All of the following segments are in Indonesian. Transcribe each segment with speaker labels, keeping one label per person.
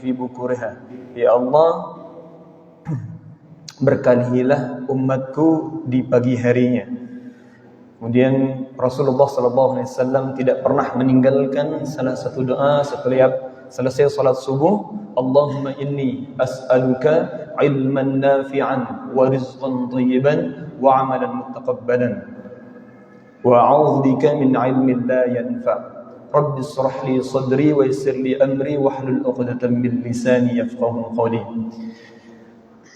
Speaker 1: fi bukuriha. Ya Allah, berkahilah umatku di pagi harinya. Kemudian Rasulullah SAW tidak pernah meninggalkan salah satu doa setiap selesai salat subuh. Allahumma inni as'aluka ilman nafi'an wa rizqan thayyiban wa amalan mutaqabbalan wa a'udzubika min ilmin la yanfa'. Rabbi ishrah li sadri wa yassir li amri wahlul 'uqdatam min lisani yafqahu qawli.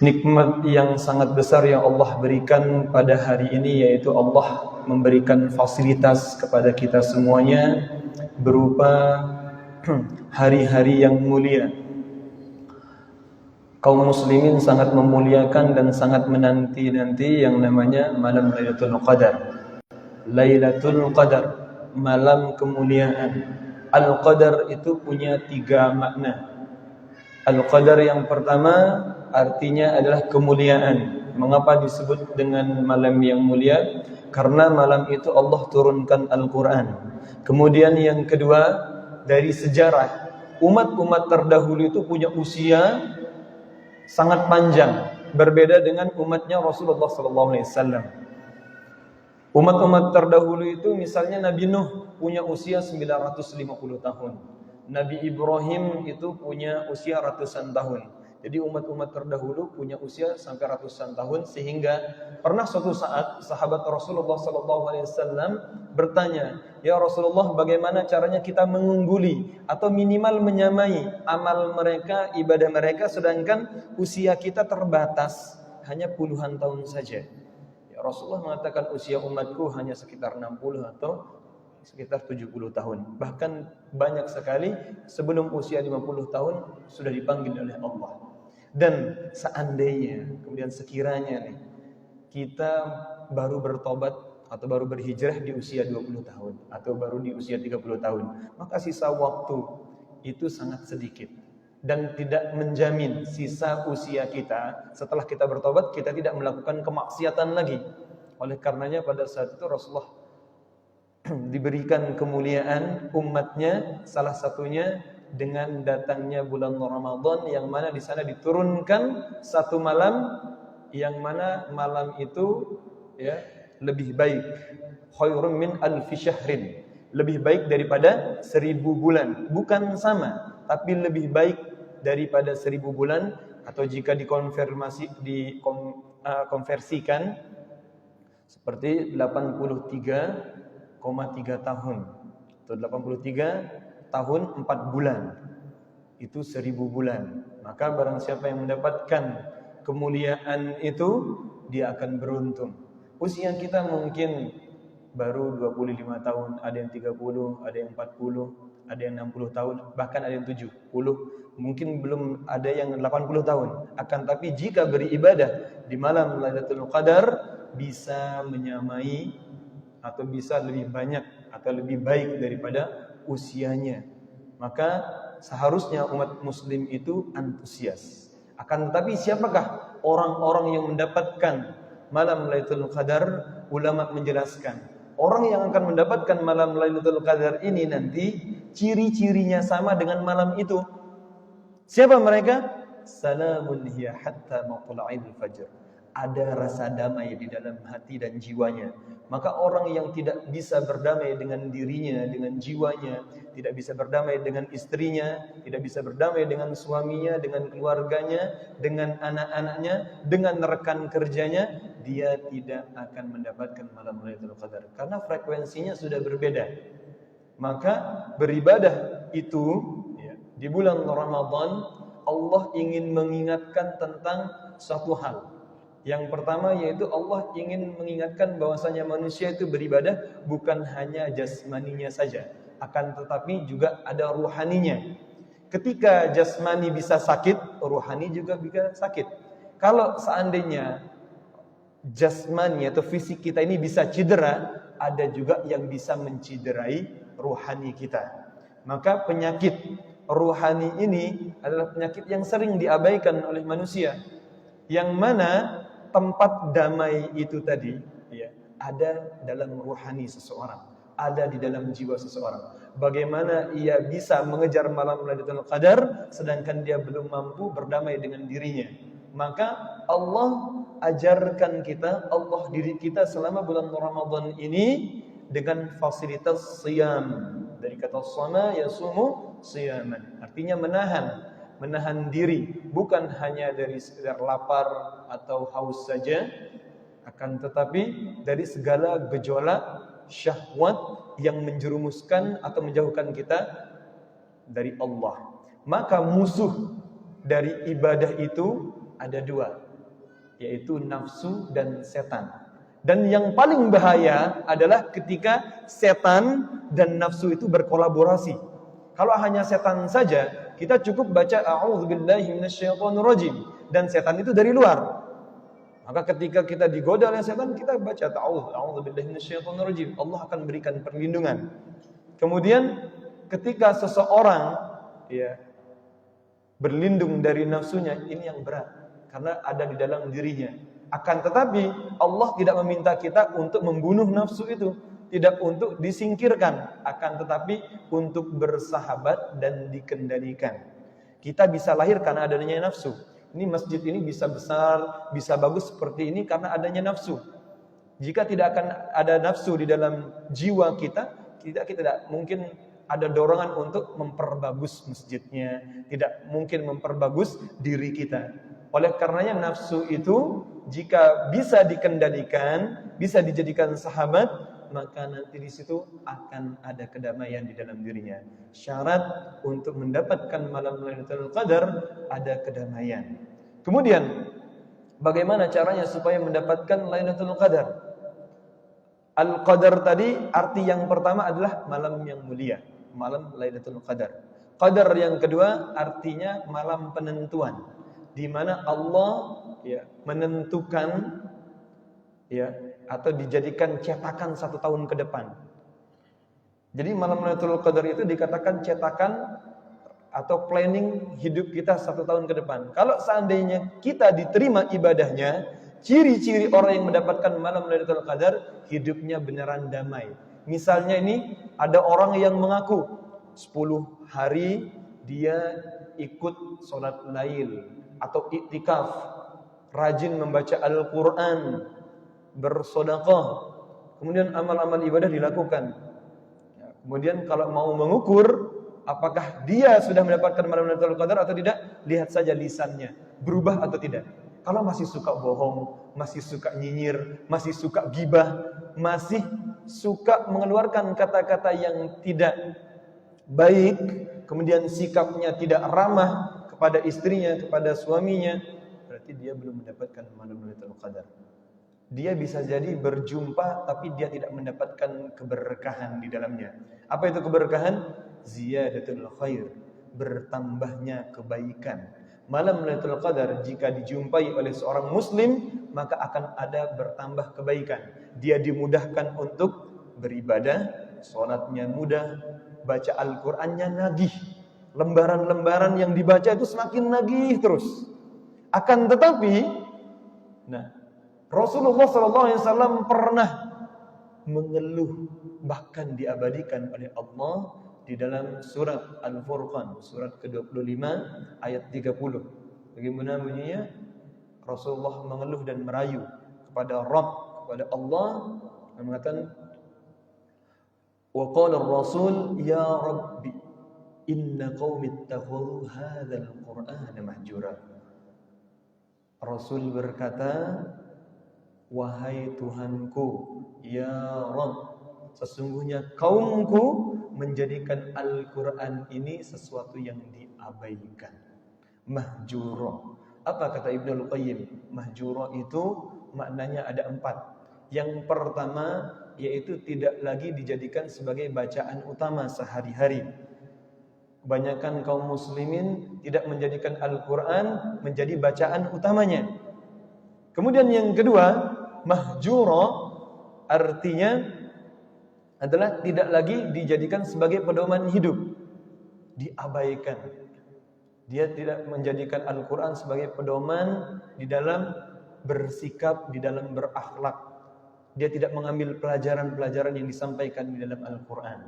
Speaker 1: Nikmat yang sangat besar yang Allah berikan pada hari ini, yaitu Allah memberikan fasilitas kepada kita semuanya berupa hari-hari yang mulia. Kaum muslimin sangat memuliakan dan sangat menanti-nanti yang namanya malam Lailatul Qadar. Lailatul Qadar, malam kemuliaan. Al-Qadar itu punya 3 makna. Al-Qadar yang pertama artinya adalah kemuliaan. Mengapa disebut dengan malam yang mulia? Karena malam itu Allah turunkan Al-Quran. Kemudian yang kedua, dari sejarah, umat-umat terdahulu itu punya usia sangat panjang, berbeda dengan umatnya Rasulullah SAW. Umat-umat terdahulu itu misalnya Nabi Nuh punya usia 950 tahun. Nabi Ibrahim itu punya usia ratusan tahun. Jadi umat-umat terdahulu punya usia sampai ratusan tahun, sehingga pernah suatu saat sahabat Rasulullah SAW bertanya, "Ya Rasulullah, bagaimana caranya kita mengungguli atau minimal menyamai amal mereka, ibadah mereka, sedangkan usia kita terbatas hanya puluhan tahun saja?" Ya Rasulullah mengatakan, usia umatku hanya sekitar 60 atau sekitar 70 tahun. Bahkan banyak sekali sebelum usia 50 tahun sudah dipanggil oleh Allah. Dan seandainya, kemudian sekiranya nih, kita baru bertobat atau baru berhijrah di usia 20 tahun atau baru di usia 30 tahun, maka sisa waktu itu sangat sedikit dan tidak menjamin sisa usia kita setelah kita bertobat kita tidak melakukan kemaksiatan lagi. Oleh karenanya pada saat itu Rasulullah diberikan kemuliaan umatnya, salah satunya dengan datangnya bulan Ramadan, yang mana di sana diturunkan satu malam, yang mana malam itu ya lebih baik, khairum min alfi syahrin, lebih baik daripada 1000 bulan. Bukan sama, tapi lebih baik daripada 1000 bulan, atau jika dikonversikan seperti 83,3 tahun atau 83 tahun 4 bulan, itu 1000 bulan. Maka barang siapa yang mendapatkan kemuliaan itu, dia akan beruntung. Usia kita mungkin baru 25 tahun, ada yang 30, ada yang 40, ada yang 60 tahun, bahkan ada yang 70, mungkin belum ada yang 80 tahun. Akan tapi jika beribadah di malam Lailatul Qadar, bisa menyamai atau bisa lebih banyak atau lebih baik daripada usianya. Maka seharusnya umat muslim itu antusias. Akan tetapi siapakah orang-orang yang mendapatkan malam Lailatul Qadar? Ulama menjelaskan, orang yang akan mendapatkan malam Lailatul Qadar ini nanti ciri-cirinya sama dengan malam itu. Siapa mereka? Salamun hiya hatta matla'il fajr. Ada rasa damai di dalam hati dan jiwanya. Maka orang yang tidak bisa berdamai dengan dirinya, dengan jiwanya, tidak bisa berdamai dengan istrinya, tidak bisa berdamai dengan suaminya, dengan keluarganya, dengan anak-anaknya, dengan rekan kerjanya, dia tidak akan mendapatkan malam Lailatul Qadar karena frekuensinya sudah berbeda. Maka beribadah itu ya, di bulan Ramadan, Allah ingin mengingatkan tentang satu hal. Yang pertama yaitu Allah ingin mengingatkan bahwasanya manusia itu beribadah bukan hanya jasmaninya saja, akan tetapi juga ada ruhaninya. Ketika jasmani bisa sakit, ruhani juga bisa sakit. Kalau seandainya jasmani atau fisik kita ini bisa cedera, ada juga yang bisa menciderai ruhani kita. Maka penyakit ruhani ini adalah penyakit yang sering diabaikan oleh manusia, yang mana tempat damai itu tadi ya, ada dalam ruhani seseorang, ada di dalam jiwa seseorang. bagaimana ia bisa mengejar malam Lailatul Qadar sedangkan dia belum mampu berdamai dengan dirinya. Maka Allah ajarkan kita, Allah diri kita selama bulan Ramadan ini dengan fasilitas siyam. Dari kata sama yasumu siyaman, artinya menahan diri, bukan hanya dari sekedar lapar atau haus saja, akan tetapi dari segala gejolak syahwat yang menjerumuskan atau menjauhkan kita dari Allah. Maka musuh dari ibadah itu ada dua, yaitu nafsu dan setan. Dan yang paling bahaya adalah ketika setan dan nafsu itu berkolaborasi. Kalau hanya setan saja, kita cukup baca a'udzubillahi minasyaitonirrajim dan setan itu dari luar. Maka ketika kita digoda oleh setan, kita baca a'udzubillahi minasyaitonirrajim. Allah akan berikan perlindungan. Kemudian ketika seseorang berlindung dari nafsunya, ini yang berat karena ada di dalam dirinya. Akan tetapi Allah tidak meminta kita untuk membunuh nafsu itu, tidak untuk disingkirkan, akan tetapi untuk bersahabat dan dikendalikan. Kita bisa lahir karena adanya nafsu. Ini masjid ini bisa besar, bisa bagus seperti ini karena adanya nafsu. Jika tidak akan ada nafsu di dalam jiwa kita tidak mungkin ada dorongan untuk memperbagus masjidnya, tidak mungkin memperbagus diri kita. Oleh karenanya nafsu itu jika bisa dikendalikan, bisa dijadikan sahabat, maka nanti di situ akan ada kedamaian di dalam dirinya. Syarat untuk mendapatkan malam Lailatul Qadar ada kedamaian. Kemudian bagaimana caranya supaya mendapatkan Lailatul Qadar? Al-Qadar tadi arti yang pertama adalah malam yang mulia, malam Lailatul Qadar. Qadar yang kedua artinya malam penentuan, di mana Allah menentukan atau dijadikan cetakan 1 tahun ke depan. Jadi malam Lailatul Qadar itu dikatakan cetakan atau planning hidup kita 1 tahun ke depan. Kalau seandainya kita diterima ibadahnya, ciri-ciri orang yang mendapatkan malam Lailatul Qadar hidupnya beneran damai. Misalnya ini ada orang yang mengaku 10 hari dia ikut sholat lail atau iktikaf, rajin membaca Al-Quran, bersedekah, kemudian amal-amal ibadah dilakukan. Kemudian kalau mau mengukur apakah dia sudah mendapatkan malam Lailatul Qadar atau tidak, lihat saja lisannya berubah atau tidak. Kalau masih suka bohong, masih suka nyinyir, masih suka gibah, masih suka mengeluarkan kata-kata yang tidak baik, kemudian sikapnya tidak ramah kepada istrinya, kepada suaminya, berarti dia belum mendapatkan malam Lailatul Qadar. Dia bisa jadi berjumpa tapi dia tidak mendapatkan keberkahan di dalamnya. Apa itu keberkahan? Ziyadatul khair, bertambahnya kebaikan. Malam Lailatul Qadar jika dijumpai oleh seorang muslim, maka akan ada bertambah kebaikan. Dia dimudahkan untuk beribadah, salatnya mudah, baca Al-Qur'annya nagih. Lembaran-lembaran yang dibaca itu semakin nagih terus. Akan tetapi, Rasulullah SAW pernah mengeluh, bahkan diabadikan oleh Allah di dalam surat Al-Furqan, surat ke-25 ayat 30. Bagaimana bunyinya? Rasulullah mengeluh dan merayu kepada Rabb, kepada Allah, dan mengatakan, wa qala ar-rasul ya Rabbi inna qaumi ittakhadhu hadzal qur'ana mahjura. Rasul berkata, wahai Tuhanku, ya Rabb, sesungguhnya kaumku menjadikan Al-Quran ini sesuatu yang diabaikan. Mahjura. Apa kata Ibnul Qayyim? Mahjura itu maknanya ada 4. Yang pertama yaitu tidak lagi dijadikan sebagai bacaan utama sehari-hari. Kebanyakan kaum muslimin tidak menjadikan Al-Quran menjadi bacaan utamanya. Kemudian yang kedua, mahjura artinya adalah tidak lagi dijadikan sebagai pedoman hidup, diabaikan. Dia tidak menjadikan Al-Quran sebagai pedoman di dalam bersikap, di dalam berakhlak. Dia tidak mengambil pelajaran-pelajaran yang disampaikan di dalam Al-Quran.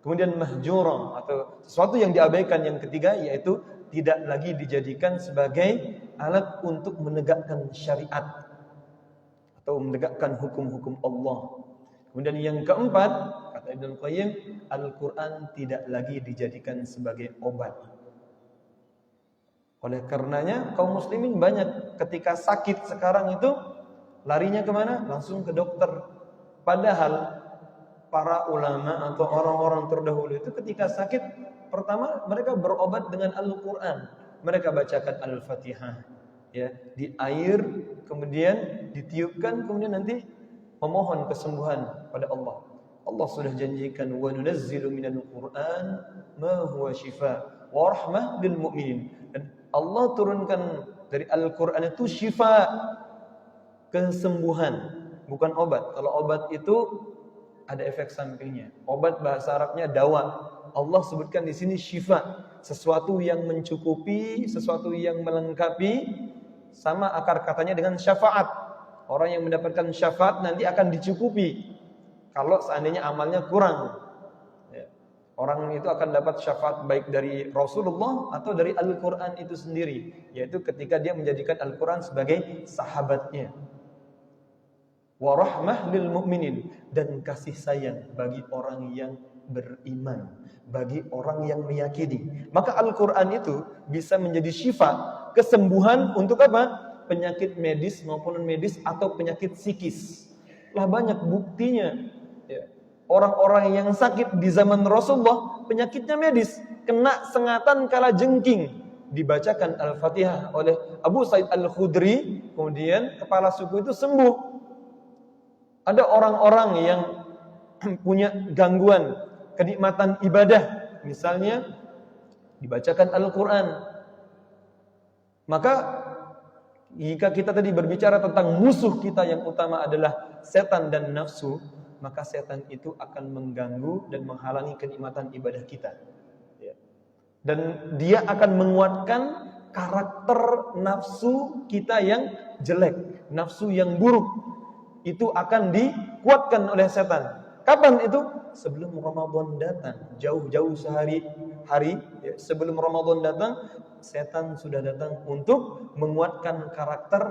Speaker 1: Kemudian mahjura atau sesuatu yang diabaikan yang ketiga yaitu tidak lagi dijadikan sebagai alat untuk menegakkan syariat atau menegakkan hukum-hukum Allah. Kemudian yang keempat, kata Ibnu Qayyim, Al-Quran tidak lagi dijadikan sebagai obat. Oleh karenanya kaum muslimin banyak ketika sakit sekarang itu larinya kemana? Langsung ke dokter. Padahal para ulama atau orang-orang terdahulu itu ketika sakit pertama mereka berobat dengan Al-Quran. Mereka bacakan Al-Fatihah ya, di air, kemudian ditiupkan, kemudian nanti memohon kesembuhan pada Allah. Allah sudah janjikan wa nunazzilu minal Qur'an ma huwa shifa wa rahmah lil mu'minin. Dan Allah turunkan dari Al-Qur'an itu syifa, kesembuhan, bukan obat. Kalau obat itu ada efek sampingnya. Obat bahasa Arabnya dawa. Allah sebutkan di sini syifa, sesuatu yang mencukupi, sesuatu yang melengkapi, sama akar katanya dengan syafaat. Orang yang mendapatkan syafaat nanti akan dicukupi. Kalau seandainya amalnya kurang, ya, orang itu akan dapat syafaat baik dari Rasulullah atau dari Al-Quran itu sendiri, yaitu ketika dia menjadikan Al-Quran sebagai sahabatnya. Wa rahmah lil mu'minin, dan kasih sayang bagi orang yang beriman, bagi orang yang meyakini. Maka Al-Quran itu bisa menjadi syifa, kesembuhan untuk apa? Penyakit medis maupun non-medis atau penyakit psikis. Lah banyak buktinya. Ya. Orang-orang yang sakit di zaman Rasulullah penyakitnya medis, kena sengatan kala jengking, dibacakan Al-Fatihah oleh Abu Sa'id Al-Khudri, kemudian kepala suku itu sembuh. Ada orang-orang yang punya gangguan kenikmatan ibadah, misalnya dibacakan Al-Quran. Maka jika kita tadi berbicara tentang musuh kita yang utama adalah setan dan nafsu, maka setan itu akan mengganggu dan menghalangi kenikmatan ibadah kita. Dan dia akan menguatkan karakter nafsu kita yang jelek, nafsu yang buruk. Itu akan dikuatkan oleh setan. Kapan itu? Sebelum Ramadan datang, jauh-jauh hari ya, sebelum Ramadan datang, setan sudah datang untuk menguatkan karakter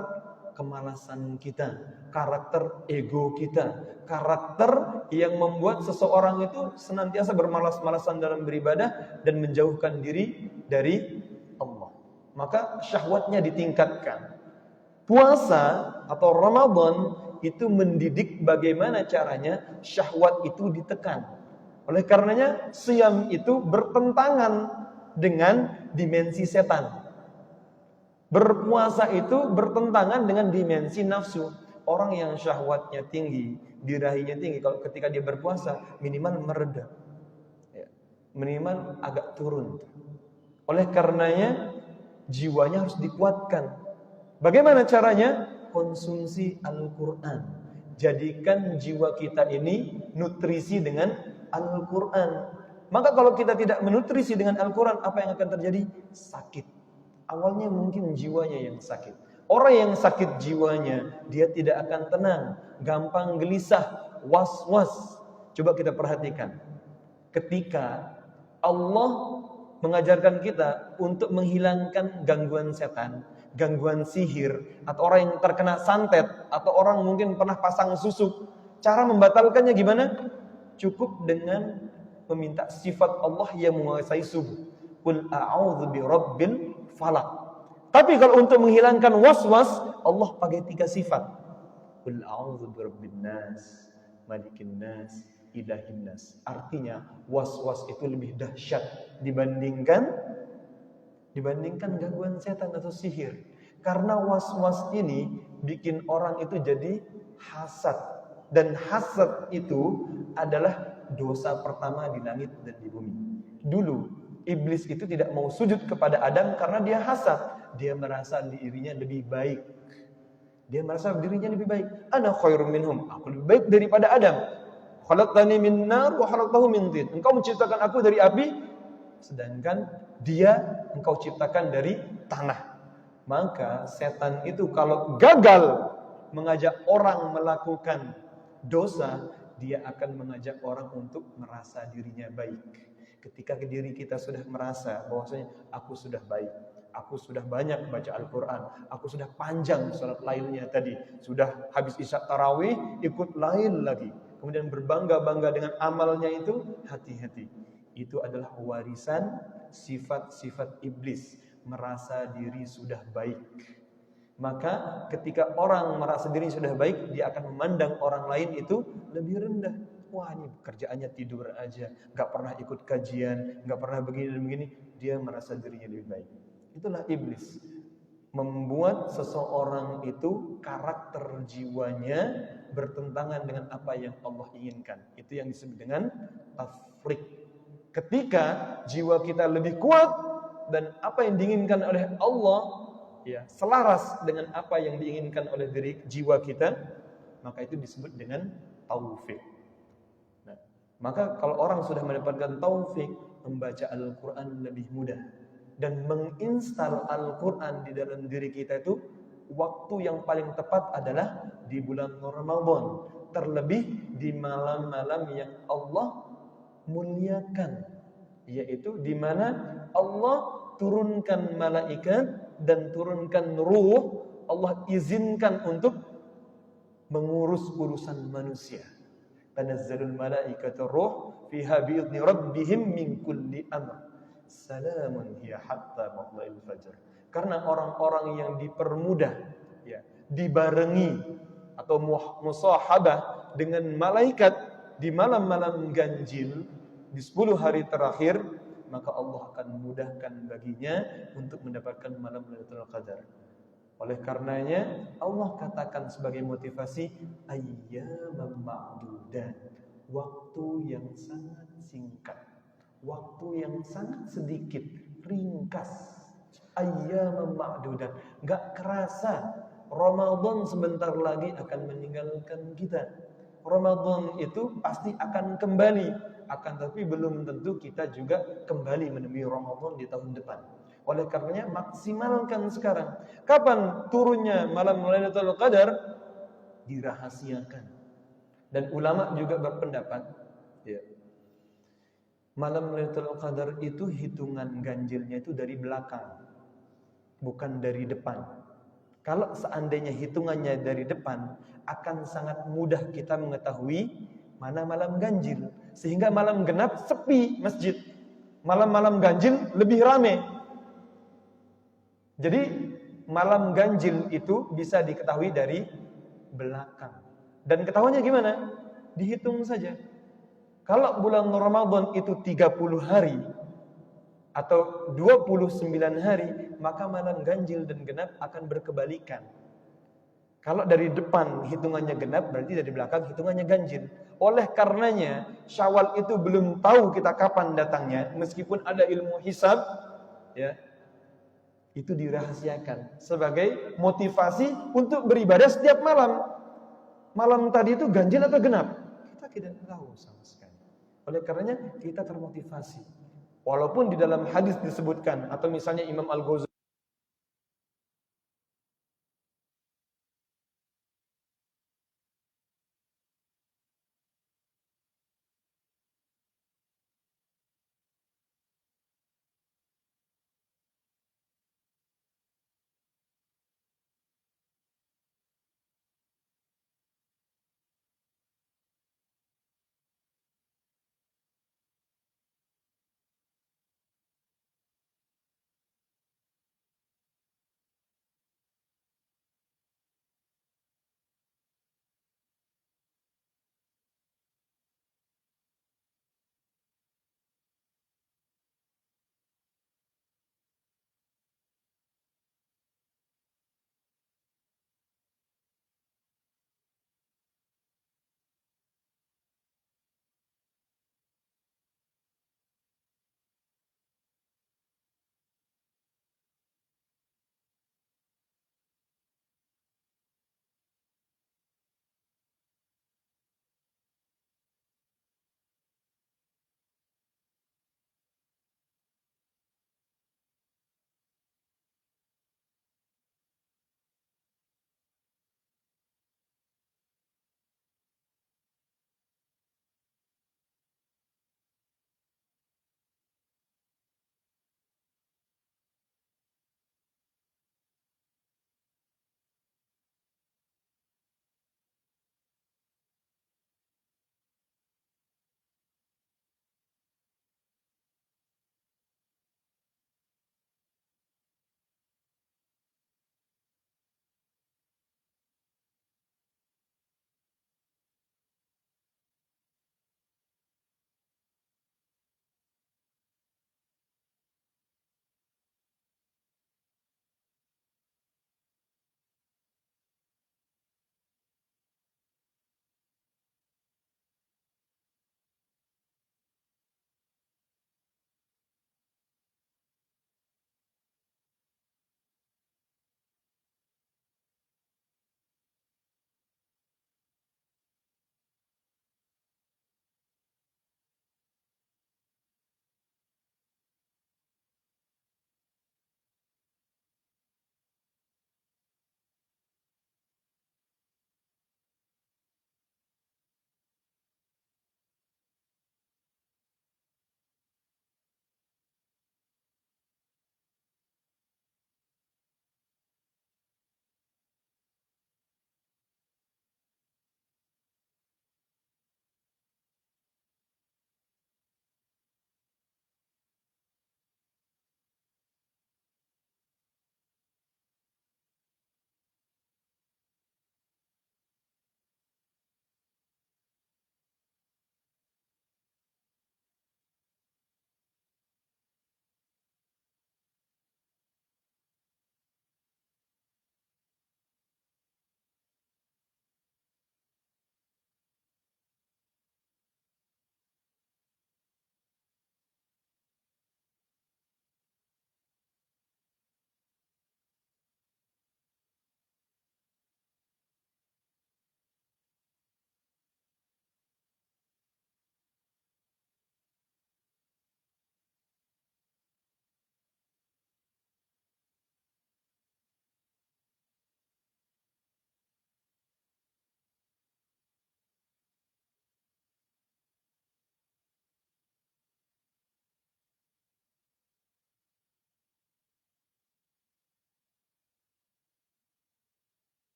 Speaker 1: kemalasan kita, karakter ego kita, karakter yang membuat seseorang itu senantiasa bermalas-malasan dalam beribadah dan menjauhkan diri dari Allah. Maka syahwatnya ditingkatkan. Puasa atau Ramadan itu mendidik bagaimana caranya syahwat itu ditekan. Oleh karenanya siam itu bertentangan dengan dimensi setan. Berpuasa itu bertentangan dengan dimensi nafsu. Orang yang syahwatnya tinggi, birahinya tinggi, kalau ketika dia berpuasa minimal mereda, minimal agak turun. Oleh karenanya jiwanya harus dikuatkan. Bagaimana caranya? Konsumsi Al-Quran. Jadikan jiwa kita ini nutrisi dengan Al-Quran. Maka kalau kita tidak menutrisi dengan Al-Quran, apa yang akan terjadi? Sakit. Awalnya mungkin jiwanya yang sakit. Orang yang sakit jiwanya, dia tidak akan tenang, gampang gelisah, was-was. Coba kita perhatikan. Ketika Allah mengajarkan kita untuk menghilangkan gangguan setan, gangguan sihir, atau orang yang terkena santet, atau orang mungkin pernah pasang susuk. Cara membatalkannya gimana? Cukup dengan meminta sifat Allah yang menguasai subuh. Qul a'udzu birabbil falaq. Tapi kalau untuk menghilangkan was-was, Allah pakai 3 sifat. Qul a'udzu birabbin nas, malikin nas, ilahin nas. Artinya was-was itu lebih dahsyat dibandingkan gangguan setan atau sihir. Karena was-was ini bikin orang itu jadi hasad. Dan hasad itu adalah dosa pertama di langit dan di bumi. Dulu iblis itu tidak mau sujud kepada Adam karena dia hasad. Dia merasa dirinya lebih baik. Ana khairum minhum. Aku lebih baik daripada Adam. Khalaqtani min nar wa khalaqtahu min tin. Engkau menciptakan aku dari api, sedangkan dia engkau ciptakan dari tanah. Maka setan itu kalau gagal mengajak orang melakukan dosa, dia akan mengajak orang untuk merasa dirinya baik. Ketika diri kita sudah merasa bahwasanya aku sudah baik, aku sudah banyak baca Al-Quran, aku sudah panjang salat lailnya tadi, sudah habis isya tarawih ikut lail lagi, kemudian berbangga-bangga dengan amalnya itu, hati-hati. Itu adalah warisan sifat-sifat iblis, merasa diri sudah baik. Maka ketika orang merasa diri sudah baik, dia akan memandang orang lain itu lebih rendah. Wah, ini kerjaannya tidur aja, nggak pernah ikut kajian, nggak pernah begini dan begini. Dia merasa dirinya lebih baik. Itulah iblis, membuat seseorang itu karakter jiwanya bertentangan dengan apa yang Allah inginkan. Itu yang disebut dengan tafrik. Ketika jiwa kita lebih kuat dan apa yang diinginkan oleh Allah ya selaras dengan apa yang diinginkan oleh diri jiwa kita, maka itu disebut dengan taufik. Nah, maka kalau orang sudah mendapatkan taufik, membaca Al-Quran lebih mudah, dan menginstal Al-Quran di dalam diri kita itu waktu yang paling tepat adalah di bulan Ramadan, terlebih di malam-malam yang Allah muliakan, yaitu di mana Allah turunkan malaikat dan turunkan ruh. Allah izinkan untuk mengurus urusan manusia. Tanazzalul malaikatu ruh fiha bi'izni rabbihim min kulli amr. Salamun hiya hatta matla'il fajr. Karena orang-orang yang dipermudah ya, dibarengi atau musahabah dengan malaikat di malam-malam ganjil di 10 hari terakhir, maka Allah akan memudahkan baginya untuk mendapatkan malam Lailatul Qadar. Oleh karenanya Allah katakan sebagai motivasi ayyaman ma'dudat, waktu yang sangat singkat, waktu yang sangat sedikit, ringkas. Ayyaman ma'dudat, enggak kerasa Ramadan sebentar lagi akan meninggalkan kita. Ramadan itu pasti akan kembali, akan tapi belum tentu kita juga kembali menemui Ramadan di tahun depan. Oleh karenanya maksimalkan sekarang. Kapan turunnya malam Lailatul Qadar? Dirahasiakan. Dan ulama juga berpendapat, ya, malam Lailatul Qadar itu hitungan ganjilnya itu dari belakang, bukan dari depan. Kalau seandainya hitungannya dari depan, akan sangat mudah kita mengetahui mana malam ganjil. Sehingga malam genap sepi masjid, malam-malam ganjil lebih ramai. Jadi malam ganjil itu bisa diketahui dari belakang. Dan ketahuannya gimana? Dihitung saja. Kalau bulan Ramadan itu 30 hari atau 29 hari, maka malam ganjil dan genap akan berkebalikan. Kalau dari depan hitungannya genap, berarti dari belakang hitungannya ganjil. Oleh karenanya, Syawal itu belum tahu kita kapan datangnya, meskipun ada ilmu hisab, ya, itu dirahasiakan sebagai motivasi untuk beribadah setiap malam. Malam tadi itu ganjil atau genap? Kita tidak tahu sama sekali. Oleh karenanya kita termotivasi. Walaupun di dalam hadis disebutkan, atau misalnya Imam Al-Ghazali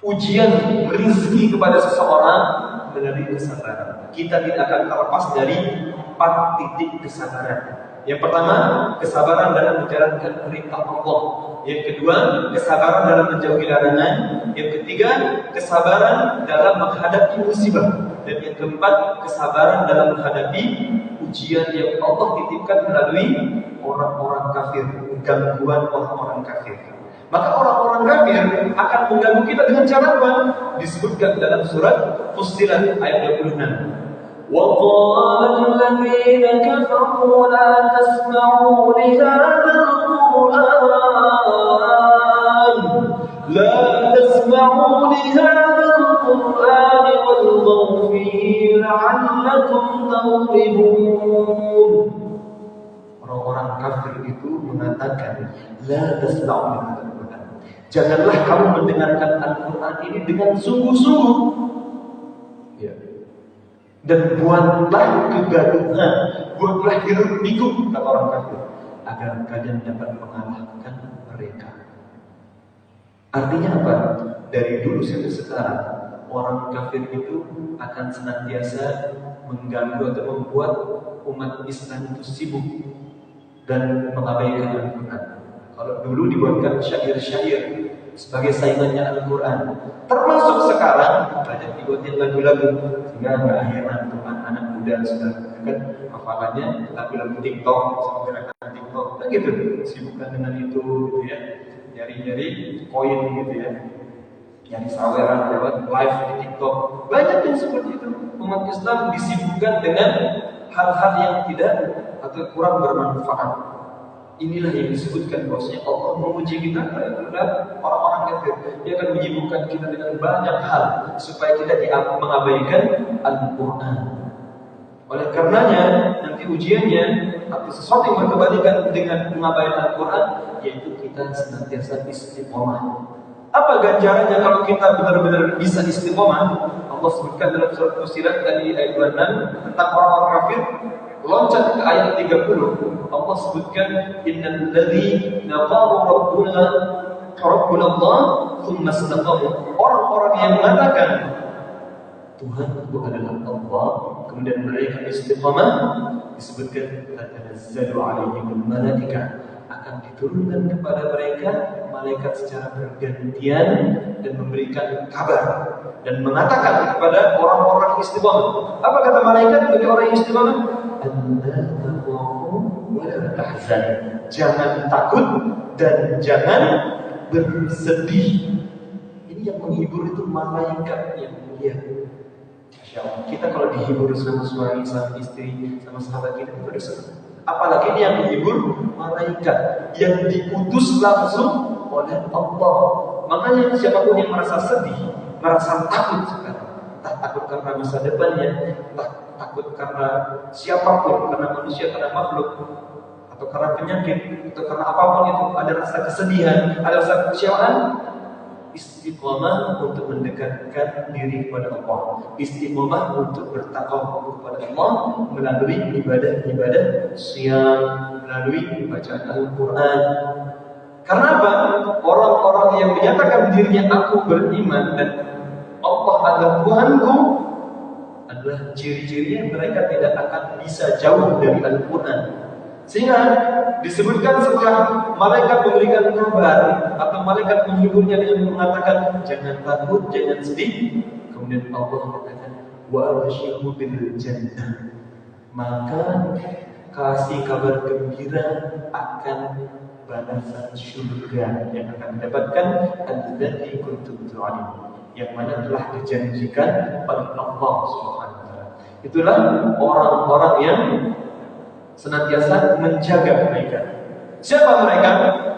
Speaker 1: ujian rezeki kepada seseorang melalui kesabaran. Kita tidak akan terlepas dari 4 titik kesabaran. Yang pertama, kesabaran dalam menjalankan perintah Allah. Yang kedua, kesabaran dalam menjauhi larangan. Yang ketiga, kesabaran dalam menghadapi musibah. Dan yang keempat, kesabaran dalam menghadapi ujian yang Allah titipkan melalui orang-orang kafir, gangguan orang-orang kafir. Maka orang-orang kafir akan mengganggu kita dengan cara apa? Disebutkan dalam surat Fussilat ayat 26. وَقَالَ الَّذِينَ كَفَرُوا لَا تَسْمَعُوا لِهَذَا الْقُرْآنِ لَا تَسْمَعُوا لِهَذَا الْقُرْآنِ وَالْغَوْا فِيهِ لَعَلَّكُمْ تَغْلِبُونَ. Orang-orang kafir itu mengatakan, la tasma'u lihadzal Qur'an. Janganlah kamu mendengarkan Al-Qur'an ini dengan sungguh-sungguh. Ya. Dan buatlah kegaduhan, buatlah hiruk pikuk, kata orang kafir, agar kalian dapat mengalahkan mereka. Artinya apa? Dari dulu sampai sekarang, orang kafir itu akan senantiasa mengganggu atau membuat umat Islam itu sibuk dan mengabaikan Al-Quran. Kalau dulu dibuatkan syair-syair sebagai saingannya Al-Quran, termasuk sekarang banyak dibuatin lagu-lagu sehingga akhirnya untuk anak-anak muda sudah kan hafalannya lagu-lagu TikTok sama gerakan TikTok, kan gitu, sibukkan dengan itu gitu ya, nyari-nyari koin gitu ya, nyari saweran lewat live di TikTok. Banyak yang seperti itu. Umat Islam disibukkan dengan hal-hal yang tidak atau kurang bermanfaat. Inilah yang disebutkan bahwasanya Allah menguji kita adalah orang-orang kafir. Dia akan menyibukkan kita dengan banyak hal supaya kita mengabaikan Al-Quran. Oleh karenanya nanti ujiannya atau sesuatu yang berkebalikan dengan mengabaikan Al-Quran, yaitu kita senantiasa istiqomah. Apa ganjarannya kalau kita benar-benar bisa istiqomah? Allah sebutkan dalam surat Fussilat tadi ayat 26 tentang orang-orang kafir. Loncat ke ayat 30, Allah sebutkan innal ladzina qalu rabbuna Allah tsumma istaqamu. Orang-orang yang mengatakan Tuhan itu adalah Allah, kemudian mereka istiqamah, disebutkan tatanazzalu alaihimul malaikah, akan diturunkan kepada mereka malaikat secara bergantian dan memberikan kabar dan mengatakan kepada orang-orang istiqamah. Apa kata malaikat bagi orang yang istiqamah? Jangan takut dan jangan bersedih. Ini yang menghibur itu malaikat yang mulia. Masya Allah. Kita kalau dihibur sama suami, sama istri, sama sahabat kita itu udah senang. Apalagi ini yang menghibur malaikat yang diutus langsung oleh Allah. Makanya siapapun yang merasa sedih, merasa takut sekarang, entah takut karena masa depannya, entah takut karena siapapun, karena manusia, karena makhluk, atau karena penyakit, atau karena apapun itu, ada rasa kesedihan, ada rasa kekecewaan, istiqomah untuk mendekatkan diri kepada Allah, istiqomah untuk bertakwa kepada Allah melalui ibadah-ibadah siang, melalui bacaan Al-Quran. Karena apa? Orang-orang yang menyatakan dirinya aku beriman dan Allah adalah Tuhanku, adalah ciri-cirinya mereka tidak akan bisa jauh dari Al-Quran. Sehingga disebutkan setelah malaikat memberikan kabar atau malaikat menghiburnya dengan mengatakan jangan takut, jangan sedih, kemudian Allah mengatakan wa absyirhu bil jannah, maka kasih kabar gembira akan balasan surga yang akan didapatkan allati kuntum tu'adun, yang mana telah dijanjikan oleh Allah Subhanahu wa taala. Itulah orang-orang yang senantiasa menjaga kebaikan. Siapa mereka?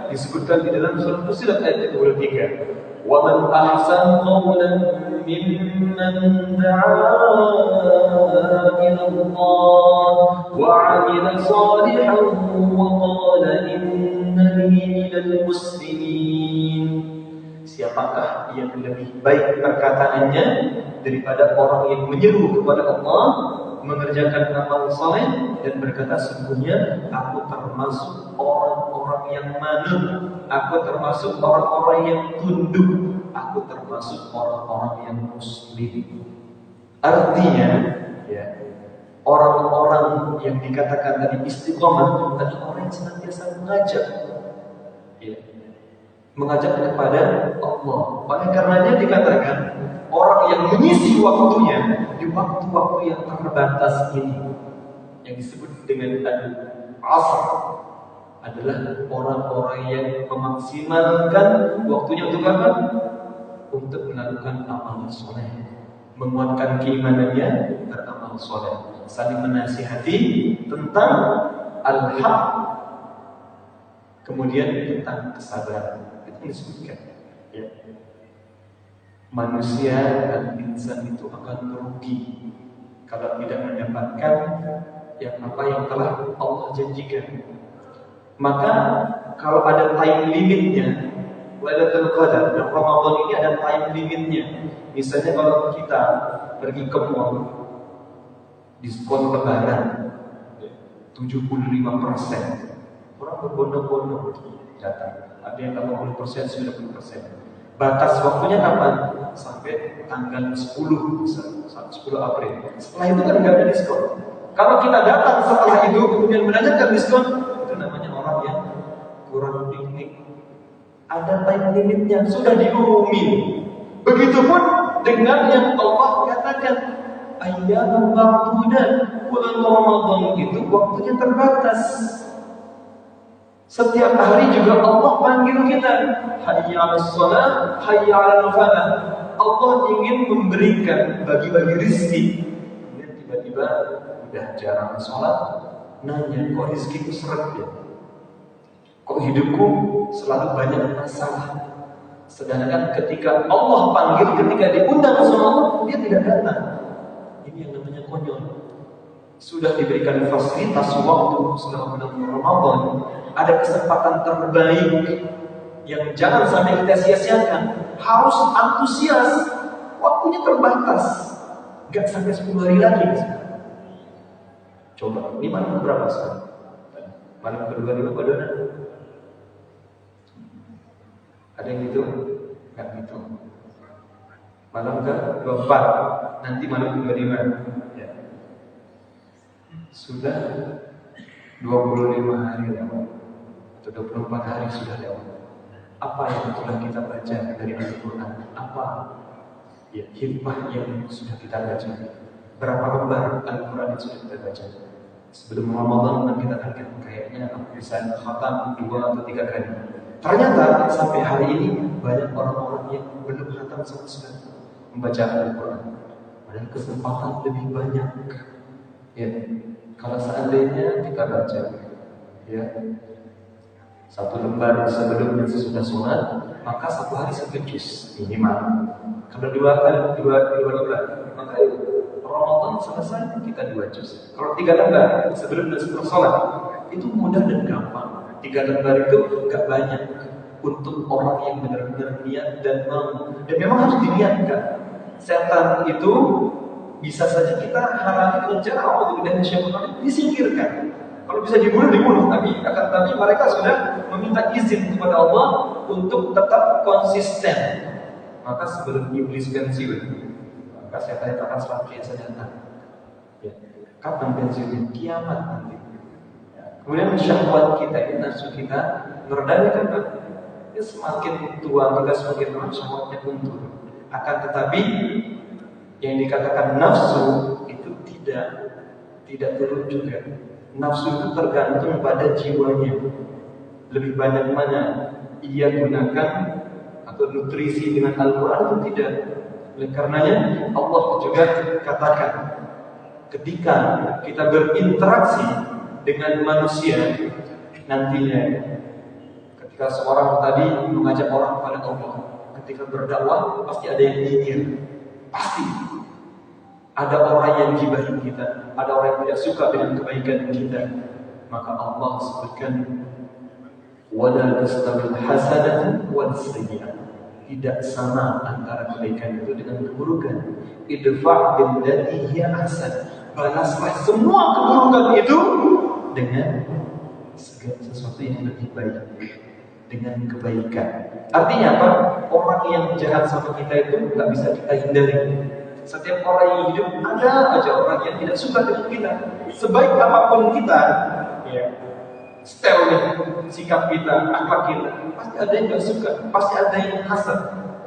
Speaker 1: Disebutkan di dalam surah Fussilat ayat 23. Wa man ahsanu qawlan mimman da'a ila Allah wa 'amila salihan wa qala innani minal muslimin. Siapakah yang lebih baik perkataannya daripada orang yang menyeru kepada Allah, mengerjakan amal saleh dan berkata sesungguhnya aku termasuk orang-orang yang manut, aku termasuk orang-orang yang tunduk, aku termasuk orang-orang yang muslim. Artinya, ya, orang-orang yang dikatakan tadi istiqomah adalah orang yang senantiasa mengajak, ya, mengajak kepada Allah. Oleh karenanya dikatakan orang yang mengisi waktunya di waktu-waktu yang terbatas ini, yang disebut dengan al-asr, adalah orang-orang yang memaksimalkan waktunya untuk apa? Untuk melakukan amal soleh, menguatkan keimanannya, beramal soleh, saling menasihati tentang al-haq, kemudian tentang kesabaran. Itu disebutkan, ya. Manusia dan insan itu akan merugi kalau tidak mendapatkan yang telah Allah janjikan. Maka kalau ada time limitnya, Lailatul Qadar dan Ramadan ini ada time limitnya. Misalnya kalau kita pergi ke mall, diskon lebaran 75%, orang berbondong-bondong datang. Ada yang 80%, 90%. Batas waktunya kapan? Sampai tanggal 10 misalnya, 10 April. Setelah itu kan nggak ada diskon. Kalau kita datang setelah itu kemudian menanyakan diskon, itu namanya orang yang kurang piknik. Ada time limitnya, sudah diumumin. Begitupun dengan yang Allah katakan, ayyamun ma'dudat, bulan Ramadan itu waktunya terbatas. Setiap hari juga Allah panggil kita, hayya 'alas shalah, hayya 'alal falah. Allah ingin memberikan, bagi-bagi rezeki. Kemudian tiba-tiba udah jarang sholat, nanya, kok rezekiku seret ya? Kok hidupku selalu banyak masalah? Sedangkan ketika Allah panggil, ketika diundang sama Allah, dia tidak datang. Ini yang namanya konyol. Sudah diberikan fasilitas waktu selama bulan Ramadan, ada kesempatan terbaik yang jangan sampai kita sia-siakan. Harus antusias. Waktunya terbatas, gak sampai 10 hari lagi. Coba, ini malam berapa sekarang? Malam ke-25 pada ada yang gitu? Gak gitu. Malam ke-24, nanti malam ke-25. Ya. Sudah 25 hari lewat, atau 24 hari sudah lewat. Apa yang telah kita baca dari Al-Quran? Apa ya, hikmah yang sudah kita baca? Berapa lembar Al-Quran yang sudah kita baca? Sebelum Ramadan kan kita target kayaknya aku bisa khatam 2 atau 3 kali. Ternyata sampai hari ini banyak orang-orang yang belum khatam sama sekali membaca Al-Quran. Padahal kesempatan lebih banyak. Ya, kalau seandainya kita baca, ya, 1 lembar sebelum dan sesudah sholat, maka 1 hari 1 juz minimal. Kalau 2 lembar, maka Ramadan selesai kita 2 juz. Kalau 3 lembar sebelum dan sesudah sholat, itu mudah dan gampang. 3 lembar itu gak banyak untuk orang yang benar-benar niat dan mau. Dan memang harus diniatkan. Setan itu bisa saja kita halangi dengan cara Allah dan syaitan disingkirkan. Kalau bisa dibunuh, tapi mereka sudah meminta izin kepada Allah untuk tetap konsisten. Maka sebelum iblis pensiun, maka setan itu akan senantiasa datang. Ya. Kapan pensiunnya? Kiamat nanti. Ya. Kemudian syahwat kita, nafsu kita meredami kan? Ya, semakin tua kita semakin lama syahwatnya luntur. Akan tetapi yang dikatakan nafsu itu tidak turun juga. Nafsu itu tergantung pada jiwanya. Lebih banyak mana ia gunakan atau nutrisi dengan Al-Quran atau tidak. Oleh karenanya Allah juga katakan, ketika kita berinteraksi dengan manusia nantinya, ketika seorang tadi mengajak orang kepada Allah, ketika berdakwah pasti ada yang nyinyir, pasti ada orang yang gibahin kita, ada orang yang tidak suka dengan kebaikan kita. Maka Allah sebutkan, wala tastawil hasanatu was sayyi'ah. Tidak sama antara kebaikan itu dengan keburukan. Idfa' billati hiya ahsan. Balaslah semua keburukan itu dengan segala sesuatu yang lebih baik.
Speaker 2: dengan kebaikan. Artinya apa? Orang yang jahat sama kita itu nggak bisa kita hindari. Setiap orang yang hidup ada aja orang yang tidak suka dengan kita. Sebaik apapun kita, ya, stylenya, sikap kita, akhlak kita, pasti ada yang nggak suka, pasti ada yang hasad,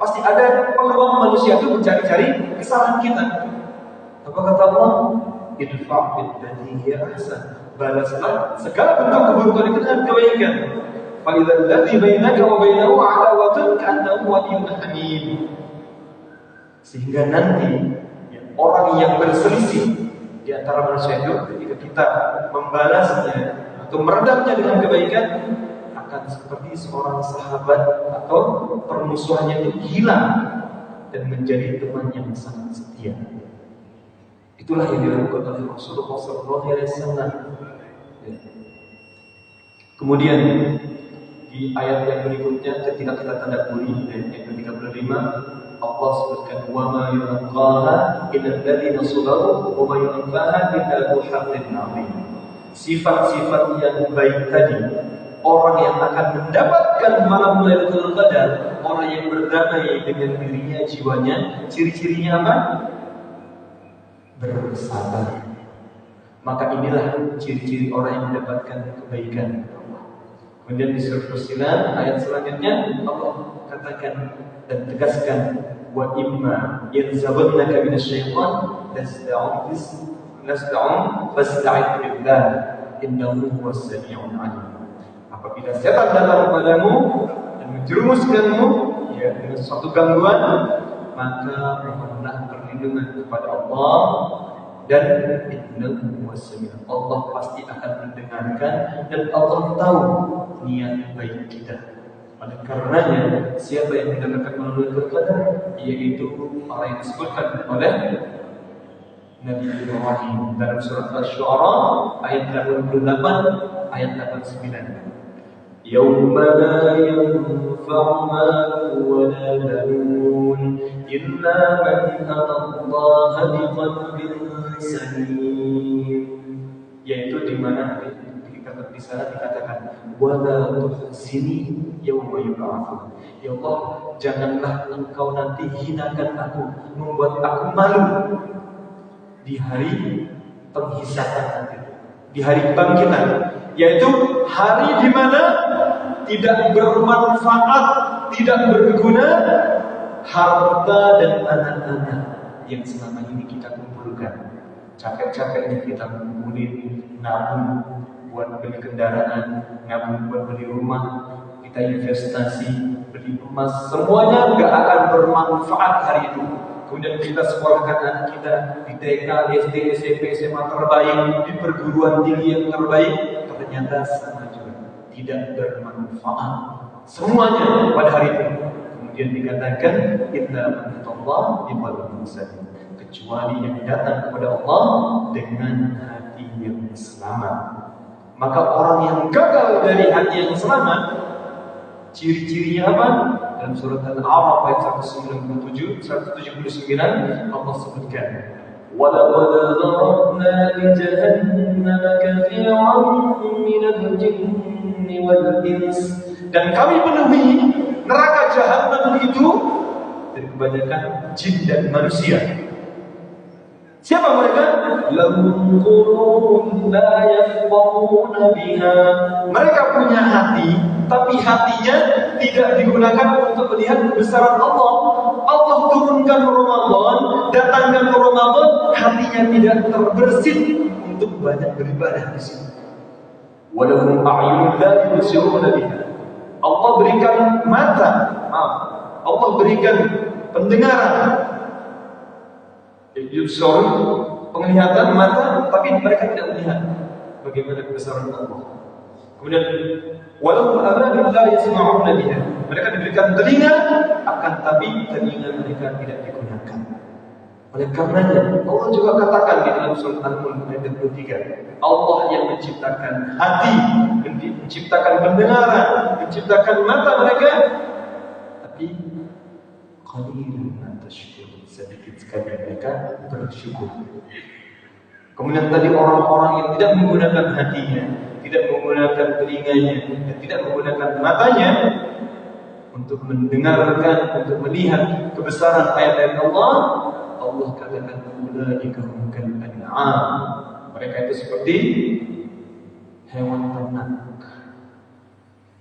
Speaker 2: pasti ada peluang manusia itu mencari-cari kesalahan kita. Apa kata Allah? Idfa' billati hiya ahsan. Balaslah segala bentuk keburukan itu dengan kebaikan. Fa idzal ladzi bainaka wa bainahu 'adawatun ka'annahu waliyyun hamim. Sehingga nanti ya, orang yang berselisih di antara manusia itu ketika kita membalasnya atau meredamnya dengan kebaikan akan seperti seorang sahabat atau permusuhannya itu hilang dan menjadi teman yang sangat setia. Itulah yang dilakukan oleh Rasulullah SAW. Ya. Kemudian di ayat yang berikutnya ketika kita tadabburi ayat yang ke-35 Allah sebutkan wa ma yulqaha illal ladzina sabaru wa ma yulqaha illa dzu hazzin 'azim. Sifat-sifat yang baik tadi, orang yang akan mendapatkan malam Lailatul Qadar, orang yang berdamai dengan dirinya, jiwanya, ciri-cirinya apa? Bersabar. Maka inilah ciri-ciri orang yang mendapatkan kebaikan. Kemudian di surah Fussilat ayat selanjutnya Allah katakan dan tegaskan wa imma yanzaghannaka minasyaitan nasda'un fasta'id billah innahu huwas sami'un 'alim. Apabila setan datang kepadamu dan menjerumuskanmu ya dengan suatu gangguan, maka mohonlah perlindungan kepada Allah dan innahu huwas sami'un. Allah pasti akan mendengarkan dan Allah tahu niat baik kita. Oleh karenanya, siapa yang mendapatkan Lailatul Qadar yaitu orang yang disebutkan oleh Nabi Ibrahim dalam surat Asy-Syu'ara ayat 88 ayat 89. Yauma la yanfa'u malun wa la banun illa man atallaha biqalbin salim. Yaitu di mana di sana dikatakan wala tuhzini yauma yub'atsun. Ya Allah, janganlah engkau nanti hinakan aku, membuat aku malu di hari penghisapan nanti, di hari kebangkitan, yaitu hari di mana tidak bermanfaat, tidak berguna harta dan anak-anak yang selama ini kita kumpulkan. Capek-capeknya kita kumpulin, nabung buat beli kendaraan, nabung buat beli rumah, kita investasi, beli emas, semuanya nggak akan bermanfaat hari itu. Kemudian kita sekolahkan anak kita di TK, SD, SMP, SMA terbaik, di perguruan tinggi yang terbaik, ternyata sama juga tidak bermanfaat. Semuanya pada hari itu. Kemudian dikatakan illa man atallaha biqalbin salim, kecuali yang datang kepada Allah dengan hati yang selamat. Maka orang yang gagal dari hati yang selamat, ciri-cirinya apa? Dalam surat Al-A'raf ayat 179 Allah sebutkan وَلَقَدْ ذَرَأْنَا لِجَهَنَّمَ كَثِيرًا مِنَ الْجِنِّ وَالْإِنسِ. Dan kami penuhi neraka Jahannam itu dari kebanyakan jin dan manusia. Siapa mereka? Lahum qulubun la yafqahuna biha. Mereka punya hati, tapi hatinya tidak digunakan untuk melihat kebesaran Allah. Allah turunkan Ramadan, datangkan Ramadan, hatinya tidak terbersit untuk banyak beribadah di sini. Walahum a'yunun la yubsiruna biha. Allah berikan mata, Allah berikan pendengaran, yubsor, penglihatan mata, tapi mereka tidak melihat bagaimana kebesaran Allah. Kemudian walau adhanun la yasma'una biha. Mereka diberikan telinga, akan tapi telinga mereka tidak digunakan. Oleh karenanya Allah juga katakan di dalam surat Al-Mulk ayat 23, Allah yang menciptakan hati, menciptakan pendengaran, menciptakan mata mereka, tapi qalilun ma tashkurun, sedikit sekali mereka bersyukur. Kemudian tadi orang-orang yang tidak menggunakan hatinya, tidak menggunakan telinganya, dan tidak menggunakan matanya untuk mendengarkan, untuk melihat kebesaran ayat-ayat Allah, Allah katakan ulaika hum kal an'am. Mereka itu seperti hewan ternak.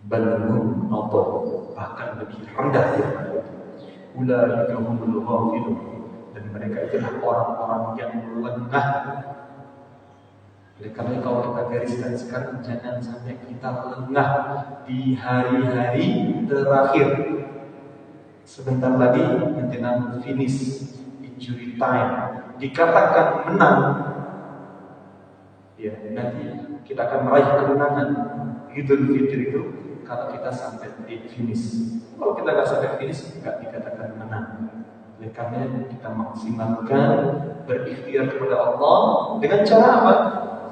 Speaker 2: Bal hum adall, bahkan lebih rendah daripada itu. Ulaika humul ghafilun, dan mereka itulah orang-orang yang lengah. Oleh karena kalau kita gariskan sekarang, jangan sampai kita lengah di hari-hari terakhir. Sebentar lagi menjelang finish injury time, dikatakan menang, ya nanti kita akan meraih kemenangan Idul Fitri itu kalau kita sampai di finish. Kalau kita nggak sampai finish, nggak dikatakan menang. Oleh karena kita maksimalkan berikhtiar kepada Allah dengan cara apa?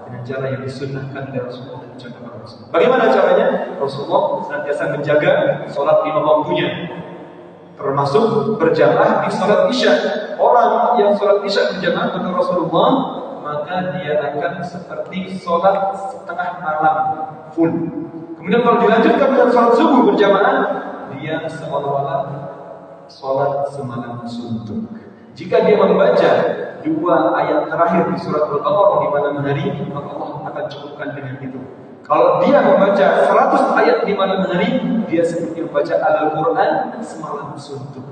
Speaker 2: Dengan cara yang disunnahkan oleh Rasulullah dan dicontohkan oleh Rasulullah. Bagaimana caranya? Rasulullah senantiasa menjaga sholat 5 waktunya, termasuk berjamaah di sholat isya. Orang yang sholat isya berjamaah kata Rasulullah, maka dia akan seperti sholat setengah malam full. Kemudian kalau dilanjutkan dengan sholat subuh berjamaah, dia seolah-olah sholat semalam suntuk. Jika dia membaca 2 ayat terakhir di surat Al-Baqarah di malam hari, maka Allah akan cukupkan dengan itu. Kalau dia membaca 100 ayat di malam hari, dia seperti membaca Al-Quran semalam suntuk.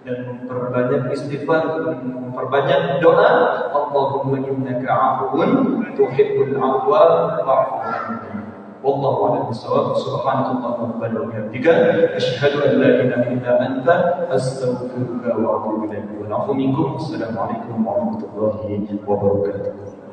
Speaker 2: Dan memperbanyak istighfar, memperbanyak doa, Allahumma innaka afuun tuhibbul afwa fa'fu anni. Wallahu a'lam bishawab. Subhanakallahumma wa bihamdika asyhadu an la ilaha illa anta astaghfiruka wa atubu ilaik. Wa a'fu minkum. Assalamualaikum warahmatullahi wabarakatuh.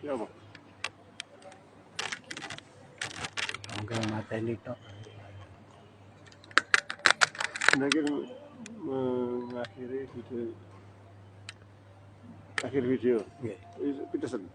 Speaker 3: Ya, Pak.
Speaker 4: Enggak materi tok.
Speaker 3: Mungkin mengakhiri video. Akhir video.
Speaker 4: Nggih.
Speaker 3: Peterson.